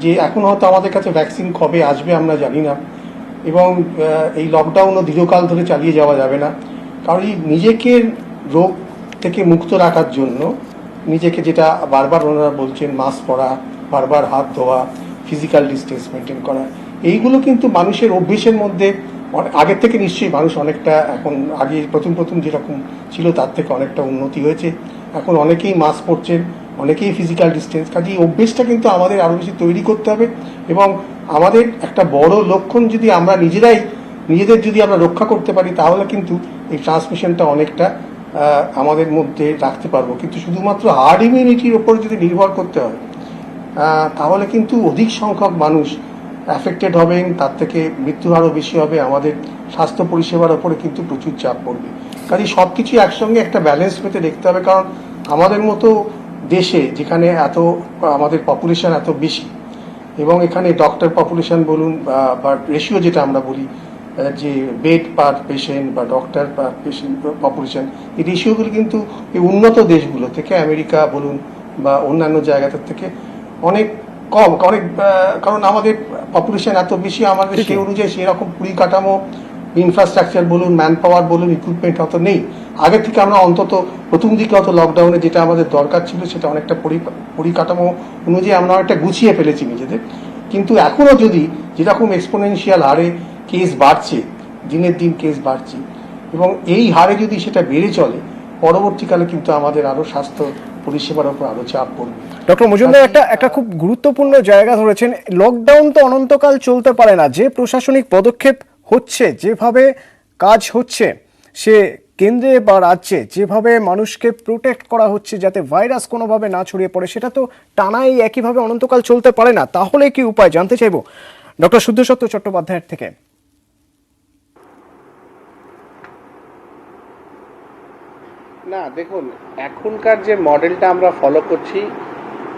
যে এখন হয়তো আমাদের কাছে ভ্যাকসিন কবে আসবে আমরা জানি না, এবং এই লকডাউনও দীর্ঘকাল ধরে চালিয়ে যাওয়া যাবে না। কারণ নিজেকে রোগ থেকে মুক্ত রাখার জন্য নিজেকে, যেটা বারবার ওনারা বলছেন, মাস্ক পরা, বারবার হাত ধোয়া, ফিজিক্যাল ডিস্টেন্স মেনটেন করা, এইগুলো কিন্তু মানুষের অভ্যেসের মধ্যে আগের থেকে নিশ্চয়ই মানুষ অনেকটা, এখন আগে প্রথম যেরকম ছিল তার থেকে অনেকটা উন্নতি হয়েছে। এখন অনেকেই মাস্ক পরছেন, অনেকেই ফিজিক্যাল ডিস্টেন্স। কাজে অভ্যেসটা কিন্তু আমাদের আরো বেশি তৈরি করতে হবে, এবং আমাদের একটা বড় লক্ষণ, যদি আমরা নিজেদের যদি আমরা রক্ষা করতে পারি, তাহলে কিন্তু এই ট্রান্সমিশনটা অনেকটা আমাদের মধ্যে রাখতে পারবো। কিন্তু শুধুমাত্র হার্ড ইমিউনিটির ওপর যদি নির্ভর করতে হয়, তাহলে কিন্তু অধিক সংখ্যক মানুষ অ্যাফেক্টেড হবেন, তার থেকে মৃত্যুর হারও বেশি হবে, আমাদের স্বাস্থ্য পরিষেবার ওপরে কিন্তু প্রচুর চাপ পড়বে। কাজে সব কিছু একসঙ্গে একটা ব্যালেন্স পেতে দেখতে হবে। কারণ আমাদের মতো দেশে, যেখানে আমাদের পপুলেশন এত বেশি, এবং এখানে ডক্টর পপুলেশন বলুন বা রেশিও যেটা আমরা বলি, যে বেড পার পেশেন্ট বা ডক্টর পার পেশেন্ট পপুলেশন, এই রেশিওগুলো কিন্তু এই উন্নত দেশগুলো থেকে, আমেরিকা বলুন বা অন্যান্য জায়গাটার থেকে অনেক কম। কারণ আমাদের পপুলেশন এত বেশি, আমাদের সেই অনুযায়ী সেরকম পরিকাঠামো, ইনফ্রাস্ট্রাকচার বলুন, ম্যান পাওয়ার বলুন, ইকুইপমেন্ট অত নেই। আগে থেকে আমরা অন্তত প্রথম দিকে হয়তো লকডাউনে যেটা আমাদের দরকার ছিল, সেটা অনেকটা পরিকাঠামো অনুযায়ী আমরা অনেকটা গুছিয়ে ফেলেছি নিজেদের। কিন্তু এখনো যদি যেরকম এক্সপোনেনশিয়াল হারে কেস বাড়ছে, দিনের দিন কেস বাড়ছে, এবং এই হারে যদি সেটা বেড়ে চলে, পরবর্তীকালে কিন্তু আমাদের আরো স্বাস্থ্য পরিষেবার উপর আরো চাপ পড়বে। ডক্টর মজুমদার একটা খুব গুরুত্বপূর্ণ জায়গা ধরেছেন। লকডাউন তো অনন্তকাল চলতে পারে না। যে প্রশাসনিক পদক্ষেপ হচ্ছে, যেভাবে কাজ হচ্ছে, সে কেন্দ্রে বা রাজ্যে যেভাবে মানুষকে প্রোটেক্ট করা হচ্ছে যাতে ভাইরাস কোনোভাবে না ছড়িয়ে পড়ে, সেটা তো টানাই একইভাবে অনন্তকাল চলতে পারে না। তাহলে কি উপায় জানতে চাইবো ডক্টর শুদ্ধসত্য চট্টোপাধ্যায়ের থেকে। না, দেখুন, এখনকার যে মডেলটা আমরা ফলো করছি,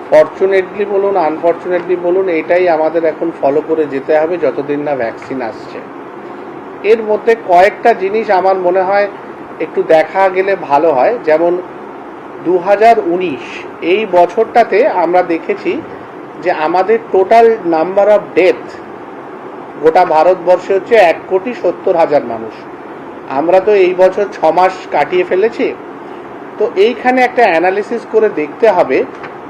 ফরচুনেটলি বলুন আনফরচুনেটলি বলুন, এটাই আমাদের এখন ফলো করে যেতে হবে যতদিন না ভ্যাকসিন আসছে। এর মধ্যে কয়েকটা জিনিস আমার মনে হয় একটু দেখা গেলে ভালো হয়। যেমন 2019 এই বছরটাতে আমরা দেখেছি যে আমাদের টোটাল নাম্বার অফ ডেথ গোটা ভারতবর্ষে হচ্ছে 1,70,00,000 মানুষ। আমরা তো এই বছর 6 মাস কাটিয়ে ফেলেছি। তো এইখানে একটা অ্যানালিসিস করে দেখতে হবে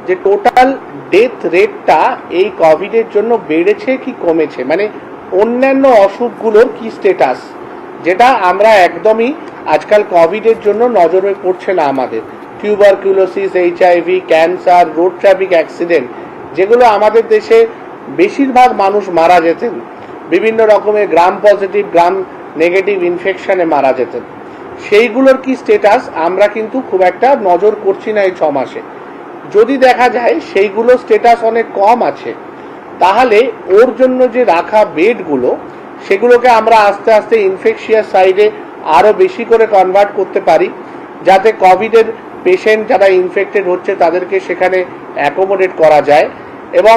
যে টোটাল ডেথ রেটটা এই কোভিডের জন্য বেড়েছে কি কমেছে, মানে অন্যান্য অসুখগুলোর কি স্ট্যাটাস, যেটা আমরা একদমই আজকাল কোভিডের জন্য নজরে পড়ছে না আমাদের। Tuberculosis, HIV, cancer, road traffic accident, যেগুলো আমাদের দেশে বেশিরভাগ মানুষ মারা যেতেন, বিভিন্ন রকমের গ্রাম পজিটিভ গ্রাম নেগেটিভ ইনফেকশনে মারা যেতেন, সেইগুলোর কি স্ট্যাটাস আমরা কিন্তু খুব একটা নজর করছি না এই 6 মাসে। যদি দেখা যায় সেইগুলো স্ট্যাটাস অনেক কম আছে, তাহলে ওর জন্য যে রাখা বেডগুলো সেগুলোকে আমরা আস্তে আস্তে ইনফেকশিয়াস সাইডে আরও বেশি করে কনভার্ট করতে পারি, যাতে কোভিডের পেশেন্ট যারা ইনফেক্টেড হচ্ছে তাদেরকে সেখানে অ্যাকোমোডেট করা যায়, এবং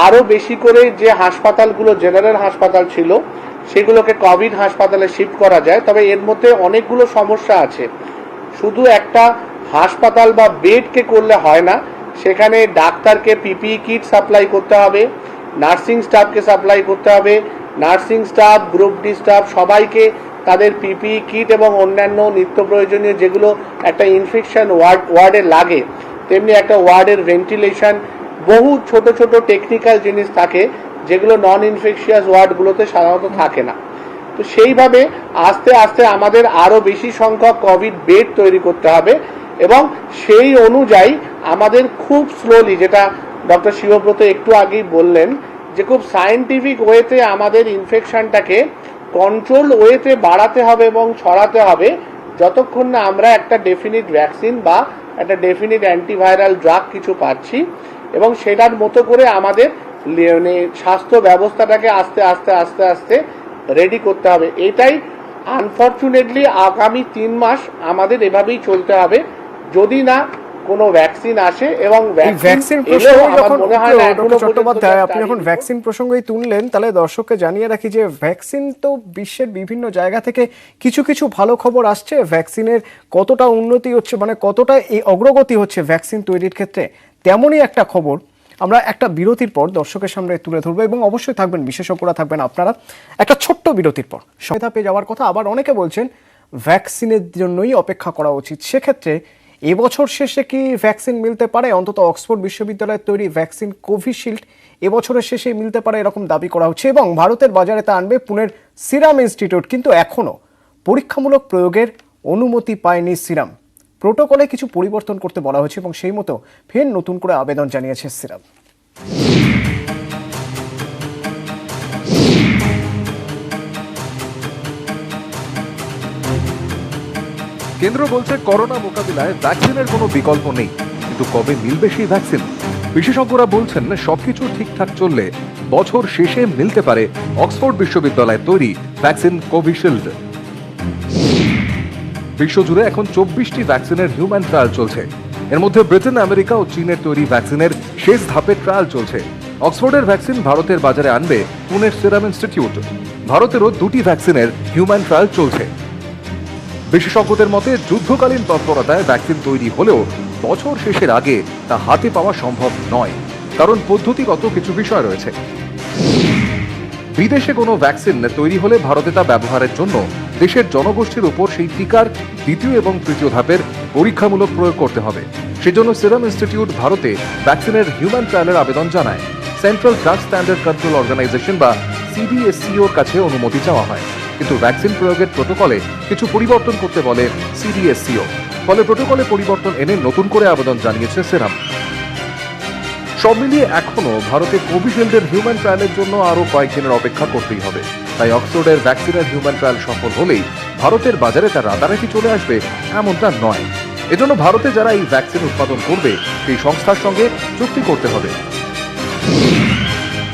আরও বেশি করে যে হাসপাতালগুলো জেনারেল হাসপাতাল ছিল সেগুলোকে কোভিড হাসপাতালে শিফট করা যায়। তবে এর মধ্যে অনেকগুলো সমস্যা আছে, শুধু একটা হাসপাতাল বা বেডকে করলে হয় না, সেখানে ডাক্তারকে PPE কিট সাপ্লাই করতে হবে, নার্সিং স্টাফকে সাপ্লাই করতে হবে, nursing staff, group D staff সবাইকে তাদের PPE কিট এবং অন্যান্য নিত্য প্রয়োজনীয় যেগুলো একটা ইনফেকশন ওয়ার্ডে লাগে, তেমনি একটা ওয়ার্ডের ভেন্টিলেশন, বহু ছোট ছোট টেকনিক্যাল জিনিস থাকে যেগুলো নন ইনফেকশিয়াস ওয়ার্ডগুলোতে সাধারণত থাকে না। তো সেইভাবে আস্তে আস্তে আমাদের আরও বেশি সংখ্যক কোভিড বেড তৈরি করতে হবে, এবং সেই অনুযায়ী আমাদের খুব স্লোলি, যেটা ডক্টর শিবব্রত একটু আগেই বললেন, যে খুব সায়েন্টিফিক ওয়েতে আমাদের ইনফেকশনটাকে কন্ট্রোল ওয়েতে বাড়াতে হবে এবং ছড়াতে হবে, যতক্ষণ না আমরা একটা ডেফিনিট ভ্যাকসিন বা একটা ডেফিনিট অ্যান্টিভাইরাল ড্রাগ কিছু পাচ্ছি, এবং সেটার মতো করে আমাদের মানে স্বাস্থ্য ব্যবস্থাটাকে আস্তে আস্তে আস্তে আস্তে রেডি করতে হবে। এটাই আনফর্চুনেটলি আগামী 3 মাস আমাদের এভাবেই চলতে হবে, যদি না কোনো ভ্যাকসিন আসে। এবং ভ্যাকসিন চট্টোপাধ্যায়, আপনি যখন ভ্যাকসিন প্রসঙ্গই তুললেন, তাহলে দর্শককে জানিয়ে রাখি যে ভ্যাকসিন তো বিশ্বের বিভিন্ন জায়গা থেকে কিছু কিছু ভালো খবর আসছে। ভ্যাকসিনের কতটা উন্নতি হচ্ছে, মানে কতটা এই অগ্রগতি হচ্ছে ভ্যাকসিন তৈরির ক্ষেত্রে, তেমনই একটা খবর আমরা একটা বিরতির পর দর্শকের সামনে তুলে ধরবো, এবং অবশ্যই থাকবেন বিশেষজ্ঞরা, থাকবেন আপনারা একটা ছোট্ট বিরতির পর। সুবিধা পেয়ে যাওয়ার কথা, আবার অনেকে বলছেন ভ্যাকসিনের জন্যই অপেক্ষা করা উচিত। সেক্ষেত্রে এবছর শেষে কি ভ্যাকসিন মিলতে পারে? অন্তত অক্সফোর্ড বিশ্ববিদ্যালয়ের তৈরি ভ্যাকসিন কোভিশিল্ড এবছরের শেষে মিলতে পারে এরকম দাবি করা হচ্ছে, এবং ভারতের বাজারে তা আনবে পুনের সিরাম ইনস্টিটিউট। কিন্তু এখনও পরীক্ষামূলক প্রয়োগের অনুমতি পায়নি সিরাম। প্রোটোকলে কিছু পরিবর্তন করতে বলা হয়েছে, এবং সেই মতো ফের নতুন করে আবেদন জানিয়েছে সিরাম। কেন্দ্র বলছে করোনা মোকাবিলায় ভ্যাকসিনের কোনো বিকল্প নেই, কিন্তু কবে মিলবে সেই ভ্যাকসিন? বিশেষজ্ঞরা বলছেন সবকিছু ঠিকঠাক চললে বছর শেষে মিলতে পারে অক্সফোর্ড বিশ্ববিদ্যালয়ের তৈরি ভ্যাকসিন কোভিশিল্ড। বিশ্বজুড়ে এখন 24টি ভ্যাকসিনের হিউম্যান ট্রায়াল চলছে। এর মধ্যে ব্রিটেন, আমেরিকা ও চীনের তৈরি ভ্যাকসিনের শেষ ধাপের ট্রায়াল চলছে। অক্সফোর্ডের ভ্যাকসিন ভারতের বাজারে আনবে পুনের সিরাম ইনস্টিটিউট। ভারতেরও 2টি ভ্যাকসিনের হিউম্যান ট্রায়াল চলছে। বিশেষজ্ঞদের মতে যুদ্ধকালীন তৎপরতায় ভ্যাকসিন তৈরি হলেও বছর শেষের আগে তা হাতে পাওয়া সম্ভব নয়, কারণ পদ্ধতিগত কিছু বিষয় রয়েছে। বিদেশে কোনো ভ্যাকসিন তৈরি হলে ভারতে তা ব্যবহারের জন্য দেশের জনগোষ্ঠীর উপর সেই টিকার দ্বিতীয় এবং তৃতীয় ধাপের পরীক্ষামূলক প্রয়োগ করতে হবে। সেজন্য সিরাম ইনস্টিটিউট ভারতে ভ্যাকসিনের হিউম্যান ট্রায়ালের আবেদন জানায়। Central drug standard control organisation বা CDSCOর কাছে অনুমতি চাওয়া হয়, কিন্তু ভ্যাকসিন প্রয়োগের প্রোটোকলে কিছু পরিবর্তন করতে বলে CDSCO। ফলে প্রোটোকলে পরিবর্তন এনে নতুন করে আবেদন জানিয়েছে সিরাম। সব মিলিয়ে এখনো ভারতে কোভিশিল্ডের হিউম্যান ট্রায়ালের জন্য আরও কয়েকদিনের অপেক্ষা করতেই হবে। তাই অক্সফোর্ডের ভ্যাকসিনের হিউম্যান ট্রায়াল সফল হলেই ভারতের বাজারে তা রাতারাতি চলে আসবে এমনটা নয়। এজন্য ভারতে যারা এই ভ্যাকসিন উৎপাদন করবে সেই সংস্থার সঙ্গে চুক্তি করতে হবে।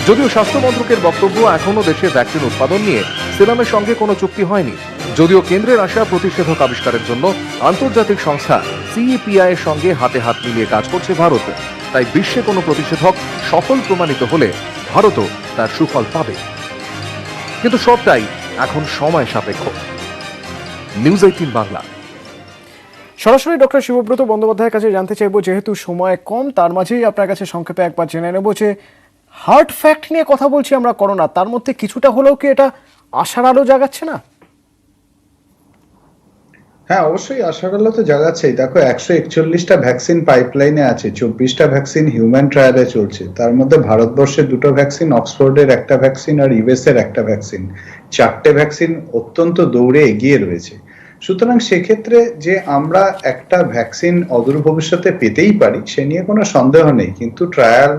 যদিও স্বাস্থ্য মন্ত্রকের বক্তব্য, এখনো দেশে ভ্যাকসিন উৎপাদন নিয়ে সিরামের সঙ্গে কোনো চুক্তি হয়নি। যদিও কেন্দ্রের আসা প্রতিষেধক আবিষ্কারের জন্য আন্তর্জাতিক সংস্থা CEPI এর সঙ্গে হাতে হাত মিলিয়ে কাজ করছে ভারত। তাই বিশ্বে কোনো প্রতিষেধক সফল প্রমাণিত হলে ভারতও তার সুফল পাবে, কিন্তু সবটাই এখন সময় সাপেক্ষ। নিউজ 18 বাংলা। সরাসরি ডক্টর শিবব্রত বন্দ্যোপাধ্যায়ের কাছে জানতে চাইবো, যেহেতু সময় কম, তার মাঝেই আপনার কাছে সংক্ষেপে একবার জেনে নেব যে হার্ড ফ্যাক্ট নিয়ে কথা বলছি আমরা করোনা, তার মধ্যে কিছুটা হলেও কি এটা আশার আলো জাগাচ্ছে না? হ্যাঁ, অবশ্যই আশার আলো তো জাগাচ্ছেই। দেখো 141টা ভ্যাকসিন পাইপলাইনে আছে, 24টা ভ্যাকসিন হিউম্যান ট্রায়ালে চলছে। তার মধ্যে ভারতবর্ষের 2টো ভ্যাকসিন, অক্সফোর্ডের একটা ভ্যাকসিন আর ইউএস এর একটা ভ্যাকসিন, 4টে ভ্যাকসিন অত্যন্ত দৌড়ে এগিয়ে রয়েছে। সুতরাং সেক্ষেত্রে যে আমরা একটা ভ্যাকসিন অদূর ভবিষ্যতে পেতেই পারি সে নিয়ে কোনো সন্দেহ নেই, কিন্তু ট্রায়াল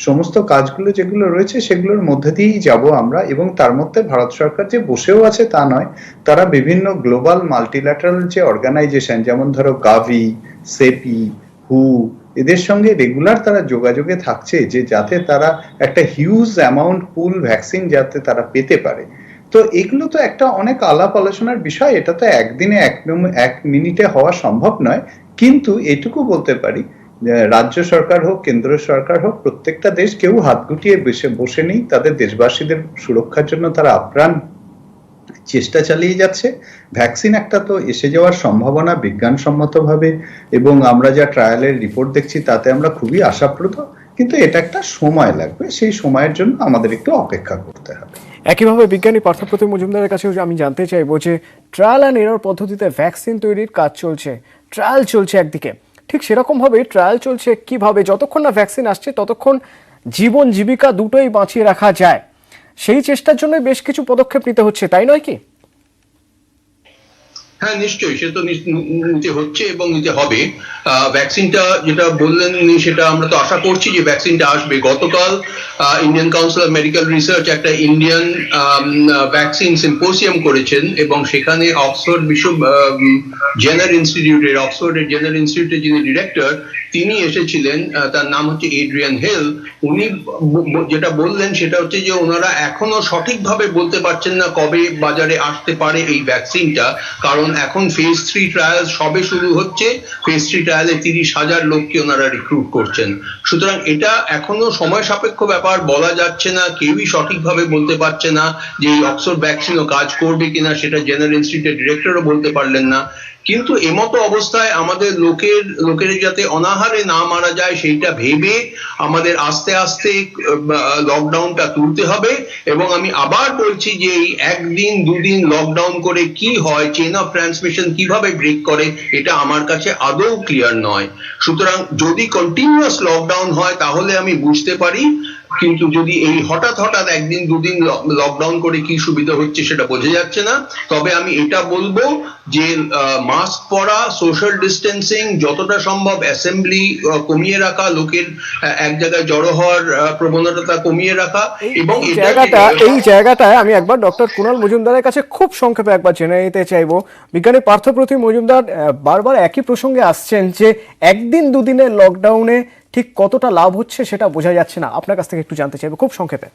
সমস্ত কাজগুলো যেগুলো রয়েছে সেগুলোর মধ্যে দিয়েই যাব আমরা। এবং তার মধ্যে ভারত সরকার যে বসেও আছে তা নয়, তারা বিভিন্ন গ্লোবাল মাল্টিল্যাটারাল যে অর্গানাইজেশন, যেমন ধরো গাভি, সেপি, হু, এদের সঙ্গে রেগুলার তারা যোগাযোগে থাকছে যে যাতে তারা একটা হিউজ অ্যামাউন্ট পুল ভ্যাকসিন যাতে তারা পেতে পারে। তো এগুলো তো একটা অনেক আলাপ আলোচনার বিষয়, এটা তো একদিনে এক মিনিটে হওয়া সম্ভব নয়। কিন্তু এটুকু বলতে পারি, রাজ্য সরকার হোক কেন্দ্র সরকার হোক, প্রত্যেকটা দেশ কেউ হাত গুটিয়ে বসে নেই। তাদের দেশবাসীদের সুরক্ষার জন্য তারা আপ্রাণ চেষ্টা চালিয়ে যাচ্ছে। ভ্যাকসিন একটা তো এসে যাওয়ার সম্ভাবনা বিজ্ঞানসম্মতভাবে, এবং আমরা যা ট্রায়ালের রিপোর্ট দেখছি তাতে আমরা খুবই আশাপ্রদ, কিন্তু এটা একটা সময় লাগবে। সেই সময়ের জন্য আমাদের একটু অপেক্ষা করতে হবে। একইভাবে বিজ্ঞানী পার্থপ্রতিম মজুমদারের কাছে আমি জানতে চাইবো যে ট্রায়াল অ্যান্ড এরর পদ্ধতিতে ভ্যাকসিন তৈরির কাজ চলছে, ট্রায়াল চলছে একদিকে, ঠিক সেরকমভাবে ট্রায়াল চলছে কিভাবে যতক্ষণ না ভ্যাকসিন আসছে ততক্ষণ জীবন জীবিকা দুটোই বাঁচিয়ে রাখা যায়, সেই চেষ্টার জন্য বেশ কিছু পদক্ষেপ নিতে হচ্ছে, তাই নয় কি? হ্যাঁ, নিশ্চয়ই সে তো নিতে হচ্ছে এবং নিতে হবে। ভ্যাকসিনটা যেটা বললেন সেটা আমরা তো আশা করছি যে ভ্যাকসিনটা আসবে। গতকাল Indian council of medical research একটা ইন্ডিয়ান ভ্যাকসিন সিম্পোসিয়াম করেছেন এবং সেখানে অক্সফোর্ড জেনার ইনস্টিটিউটের যিনি ডিরেক্টর তিনি এসেছিলেন। তার নাম হচ্ছে এড্রিয়ান হেল। উনি যেটা বললেন সেটা হচ্ছে যে ওনারা এখনো সঠিকভাবে বলতে পারছেন না কবে বাজারে আসতে পারে এই ভ্যাকসিনটা, কারণ এখন ফেজ 3 ট্রায়াল সবে শুরু হচ্ছে। ফেজ 3 ট্রায়ালে 30,000 লোককে ওনারা রিক্রুট করছেন। সুতরাং এটা এখনো সময় সাপেক্ষ ব্যাপার, বলা যাচ্ছে না, কেউই সঠিকভাবে বলতে পারছে না যে এই অক্সফোর্ড ভ্যাকসিনও কাজ করবে কিনা, সেটা জেনারেল ইনস্টিটিউটের ডিরেক্টরও বলতে পারলেন না। কিন্তু এমতো অবস্থায় আমাদের লোকের যাতে অনাহারে না মারা যায় সেইটা ভেবে আমাদের আস্তে আস্তে লকডাউনটা তুলতে হবে। এবং আমি আবার বলছি যে এই একদিন দুদিন লকডাউন করে কি হয়, চেইন অফ ট্রান্সমিশন কিভাবে ব্রেক করে, এটা আমার কাছে আদৌ ক্লিয়ার নয়। সুতরাং যদি কন্টিনিউয়াস লকডাউন হয় তাহলে আমি বুঝতে পারি, কিন্তু যদি এই হঠাৎ একদিন দুদিন লকডাউন করে কি সুবিধা হচ্ছে সেটা বোঝা যাচ্ছে না। তবে আমি এটা বলবো যে মাস্ক পরা, সোশ্যাল ডিস্টেন্সিং, যতটা সম্ভব অ্যাসেম্বলি কমিয়ে রাখা, লোকের এক জায়গায় জড়ো হওয়ার প্রবণতা কমিয়ে রাখা। এবং এই জায়গাটায় আমি একবার ডক্টর কুণাল মজুমদারের কাছে খুব সংক্ষেপে একবার জেনে নিতে চাইবো। বিজ্ঞানী পার্থপ্রতিম মজুমদার বারবার একই প্রসঙ্গে আসছেন যে একদিন দুদিনের লকডাউনে ঠিক কতটা লাভ হচ্ছে সেটা বোঝা যাচ্ছে না, আপনার কাছ থেকে একটু জানতে চাইবো খুব সংক্ষেপে।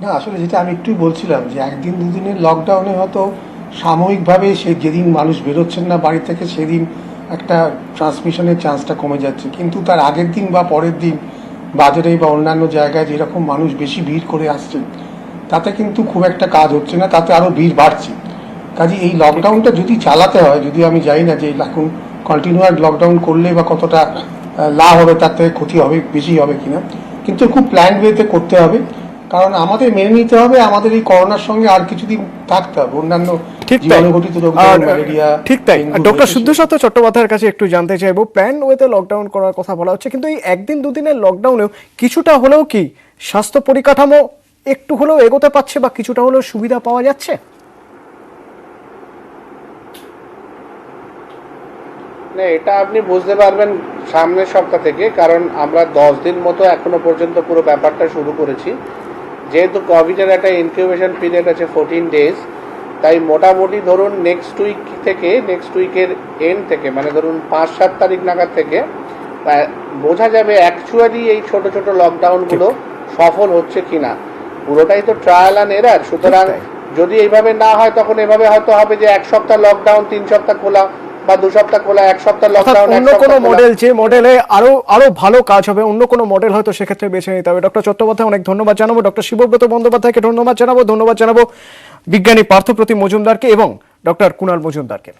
না, আসলে যেটা আমি একটু বলছিলাম যে একদিন দুদিনের লকডাউনে হয়তো সাময়িকভাবে যেদিন মানুষ বেরোচ্ছেন না বাড়ি থেকে সেদিন একটা ট্রান্সমিশনের চান্সটা কমে যাচ্ছে, কিন্তু তার আগের দিন বা পরের দিন বাজারে বা অন্যান্য জায়গায় যেরকম মানুষ বেশি ভিড় করে আসছেন তাতে কিন্তু খুব একটা কাজ হচ্ছে না, তাতে আরও ভিড় বাড়ছে। কাজে এই লকডাউনটা যদি চালাতে হয়, যদিও আমি জানি না যে এখন কন্টিনিউয়াস লকডাউন করলে বা কতটা লাভ হবে, তার থেকে ক্ষতি হবে বেশি হবে কিনা, কিন্তু খুব প্ল্যান ওয়েতে করতে হবে। কারণ আমাদের মেনে নিতে হবে আমাদের এই করোনার সঙ্গে আর কিছুদিন থাকতে হবে, অন্যান্য জীবাণুঘটিত রোগ যেমন ম্যালেরিয়া। ঠিক তাই, ডক্টর শুদ্ধসত্য চট্টোপাধ্যায়ের কাছে একটু জানতে চাইবো, প্ল্যান ওয়েতে লকডাউন করার কথা বলা হচ্ছে, কিন্তু এই একদিন দুদিনের লকডাউনেও কিছুটা হলেও কি স্বাস্থ্য পরিকাঠামো একটু হলেও এগোতে পারছে বা কিছুটা হলেও সুবিধা পাওয়া যাচ্ছে? না, এটা আপনি বুঝতে পারবেন সামনের সপ্তাহ থেকে, কারণ আমরা 10 দিন মতো এখনো পর্যন্ত পুরো ব্যাপারটা শুরু করেছি। যেহেতু কোভিডের একটা ইনকিউবেশন পিরিয়ড আছে 14 ডেজ, তাই মোটামুটি ধরুন নেক্সট উইকের এন্ড থেকে, মানে ধরুন 5-7 তারিখ নাগাদ থেকে বোঝা যাবে অ্যাকচুয়ালি এই ছোট ছোট লকডাউনগুলো সফল হচ্ছে কিনা। পুরোটাই তো ট্রায়াল অ্যান্ড এরার। সুতরাং যদি এইভাবে না হয় তখন এভাবে হয়তো হবে যে 1 সপ্তাহ লকডাউন, 3 সপ্তাহ খোলা, বা 2 সপ্তাহ খোলা, 1 সপ্তাহ লকডাউন। অন্য কোনো মডেল, যে মডেলে আরো ভালো কাজ হবে, অন্য কোনো মডেল হয়তো সেক্ষেত্রে বেছে নিতে হবে। ডক্টর চট্টোপাধ্যায় অনেক ধন্যবাদ জানাবো, ডক্টর শিবব্রত বন্দ্যোপাধ্যায়কে ধন্যবাদ জানাবো বিজ্ঞানী পার্থপ্রতিম মজুমদারকে এবং ডক্টর কুণাল মজুমদারকে।